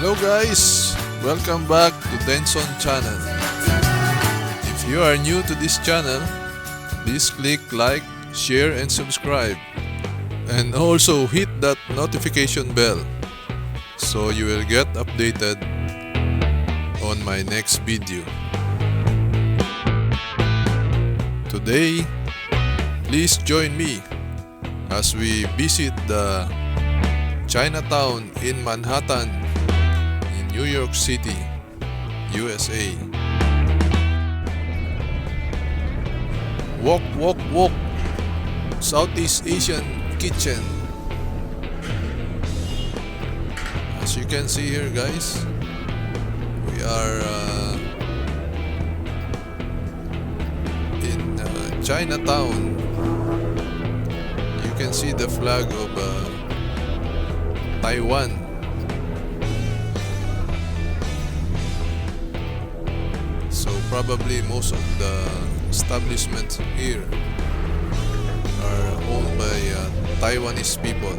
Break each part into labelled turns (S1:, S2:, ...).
S1: Hello guys, welcome back to Denson channel. If you are new to this channel, please click like, share and subscribe, and also hit that notification bell so you will get updated on my next video. Today, please join me as we visit the Chinatown in Manhattan in New York City, USA. Walk, walk, walk. Southeast Asian kitchen. As you can see here guys, we are in Chinatown. You can see the flag of Taiwan. So probably most of the establishments here are owned by Taiwanese people.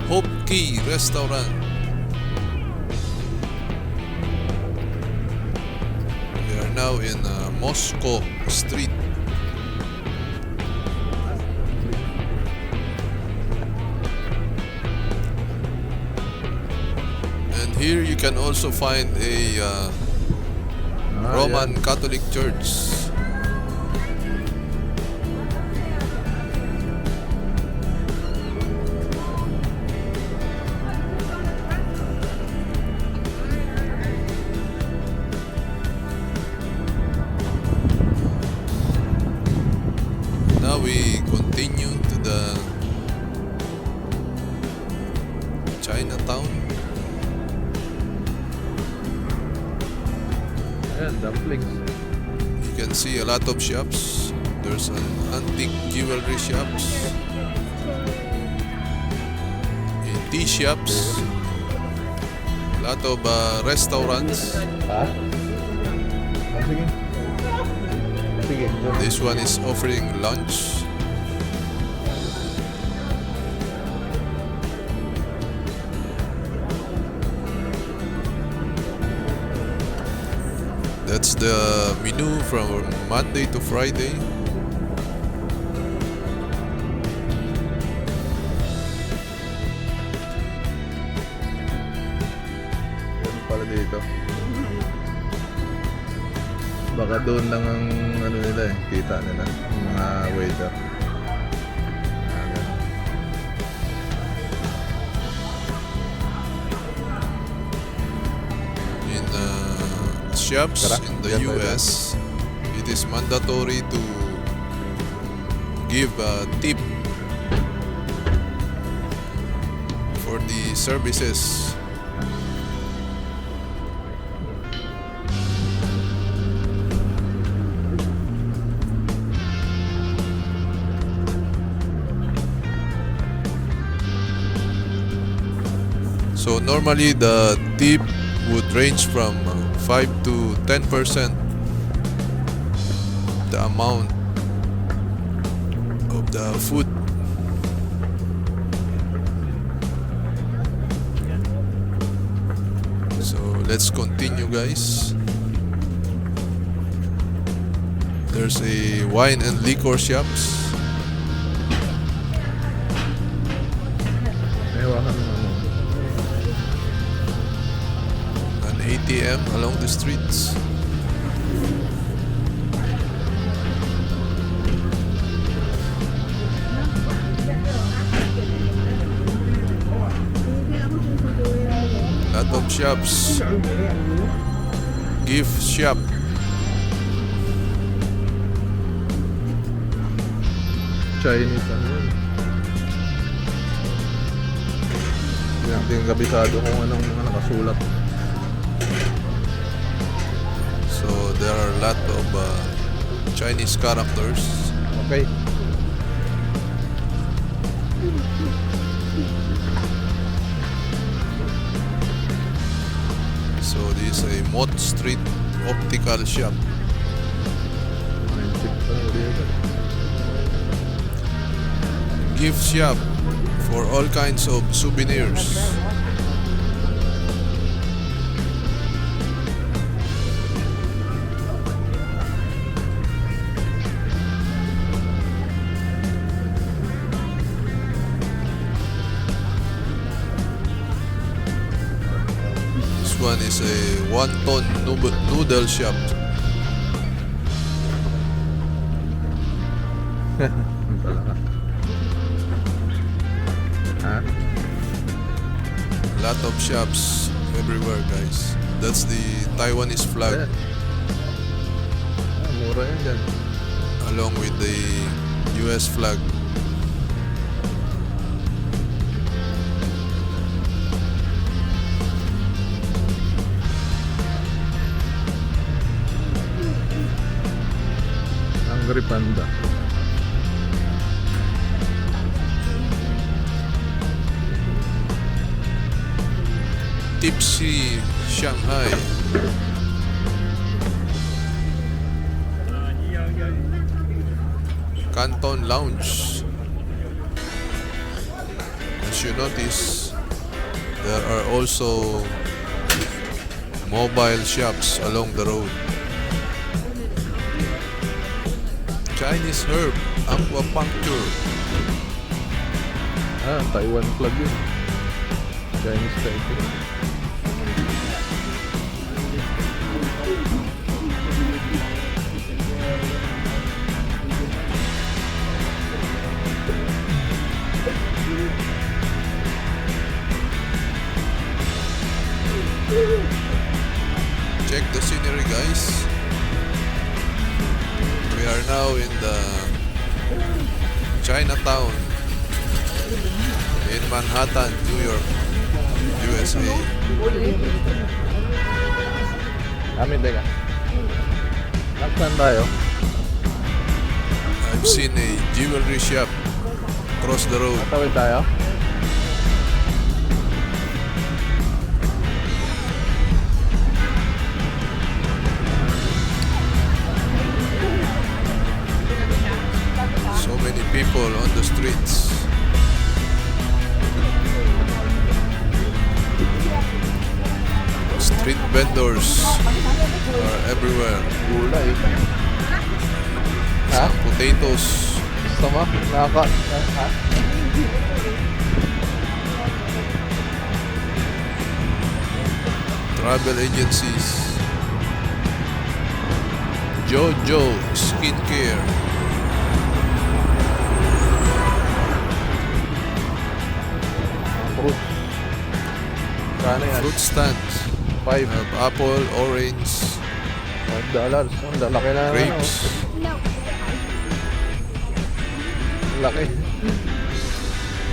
S1: Hope Key Restaurant. We are now in Moscow Street. And here you can also find a Roman Catholic Church. Now we continue to the Chinatown.
S2: Ayan, dumplings.
S1: You can see a lot of shops. There's an antique jewelry shops, a tea shops, a lot of restaurants.
S2: Ha? Sige. Sige.
S1: This one is offering lunch. That's the menu from Monday to Friday.
S2: Yan pala dito. Baka doon lang ang ano nila eh, kita nila, yung mga waiter. Ayan.
S1: In shops in the US, it is mandatory to give a tip for the services. So normally the tip would range from 5 to 10% the amount of the food. So let's continue guys. There's a wine and liquor shops.
S2: Ewan ano.
S1: An ATM along the streets. Lot of shops. Gift shop.
S2: Chinese ano yun. Hindi yung kabisado kung anong mga nakasulat.
S1: So there are a lot of Chinese characters.
S2: Okay.
S1: So this is a Mott Street optical shop.
S2: Mindset ano dito.
S1: Gift shop for all kinds of souvenirs. This one is a wonton noodle shop.
S2: Ano talaga? Ha?
S1: Lot of shops everywhere, guys. That's the Taiwanese flag
S2: Ayan. Mura yan dyan.
S1: along with the US flag.
S2: Angry Panda.
S1: Tipsy Shanghai. Canton Lounge. As you notice, there are also mobile shops along the road. Chinese herb aquapuncture.
S2: Ah, Taiwan flag yun. Chinese Taipei.
S1: Check the scenery, guys. We are now in the Chinatown in Manhattan, New York, USA.
S2: Amin, teka. Saan tayo?
S1: I've seen a jewelry shop across the road.
S2: Tawid tayo?
S1: So many people on the streets. Street vendors are everywhere.
S2: Gulay. Ha?
S1: Some potatoes,
S2: Gusto mo? Ha?
S1: travel agencies, Jojo Skincare,
S2: Fruit. Kano yan?
S1: fruit stands,
S2: $5.
S1: apple, orange,
S2: $5. Ang lalaki na ano.
S1: grapes,
S2: Ang laki.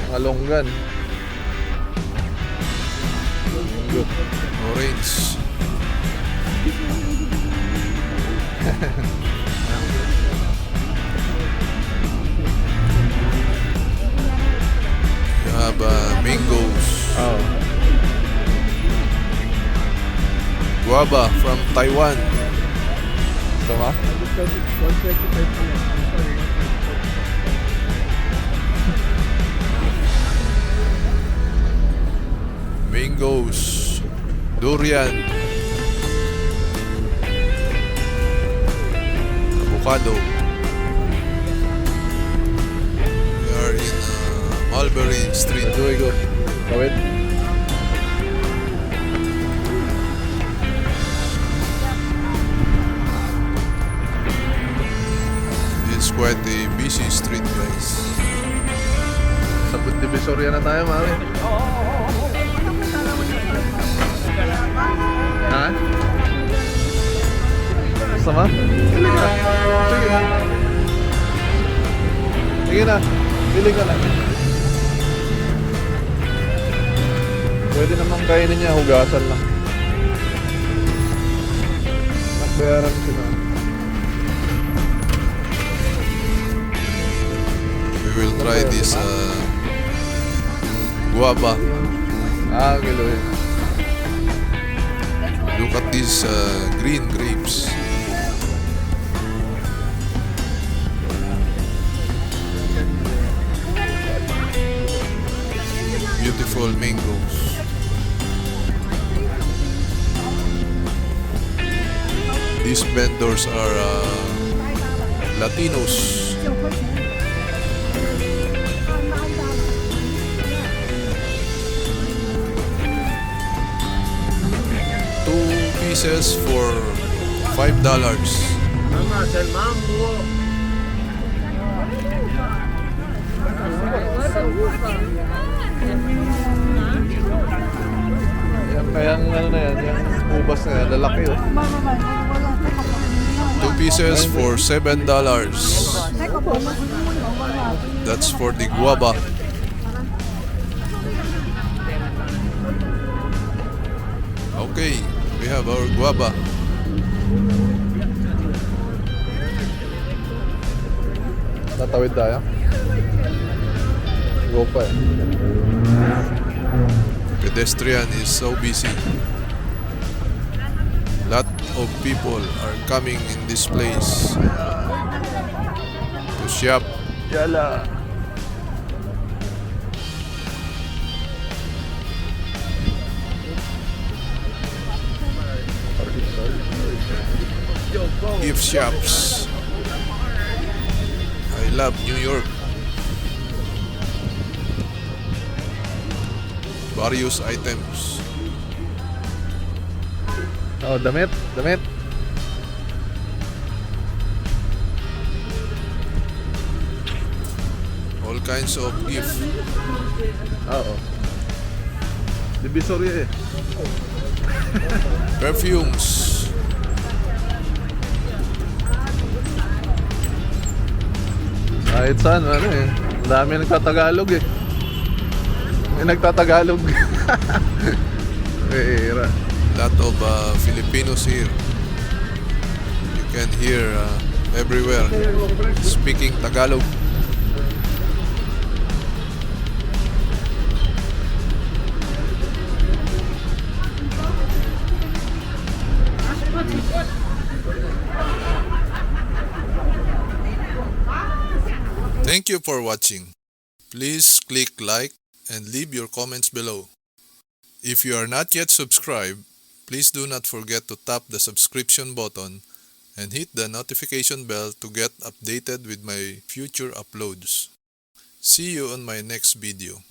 S2: Ang alonggan. Good.
S1: orange. You have mangoes,
S2: Oh.
S1: guava from Taiwan,
S2: Gusto mo?
S1: mangoes, durian, avocado. We are in Mulberry Street.
S2: Where do we go? Tawid?
S1: It's quite a busy street, guys.
S2: Sa Divisoria na tayo, mami. Ha? Gusto mo? Sige na. Sige. Sige na. Bili ka na. Pwede namang kainin niya, hugasan lang. Nagbayaran sila.
S1: We will try this guava.
S2: Ah, kiloin.
S1: Look at these green grapes. beautiful mangoes. These vendors are Latinos. 2 pieces for $5.
S2: Yan, kaya ano na yan, yung ubas na yan, lalaki oh.
S1: 2 pieces for $7. That's for the guava. Okay, we have our guava.
S2: Tatawid tayo. Go pa eh.
S1: Pedestrian is so busy. Lot of people are coming in this place to shop.
S2: Yala.
S1: Gift shops. I love New York. Various items.
S2: Oh, damit.
S1: All kinds of gift.
S2: Oo. Divisory eh.
S1: Perfumes.
S2: Kahit saan, ano eh. Ang dami nagtatagalog eh. May nagtatagalog. Era.
S1: Lot of Filipinos here. You can hear everywhere speaking Tagalog. Thank you for watching. Please click like and leave your comments below. If you are not yet subscribed, please do not forget to tap the subscription button and hit the notification bell to get updated with my future uploads. See you on my next video.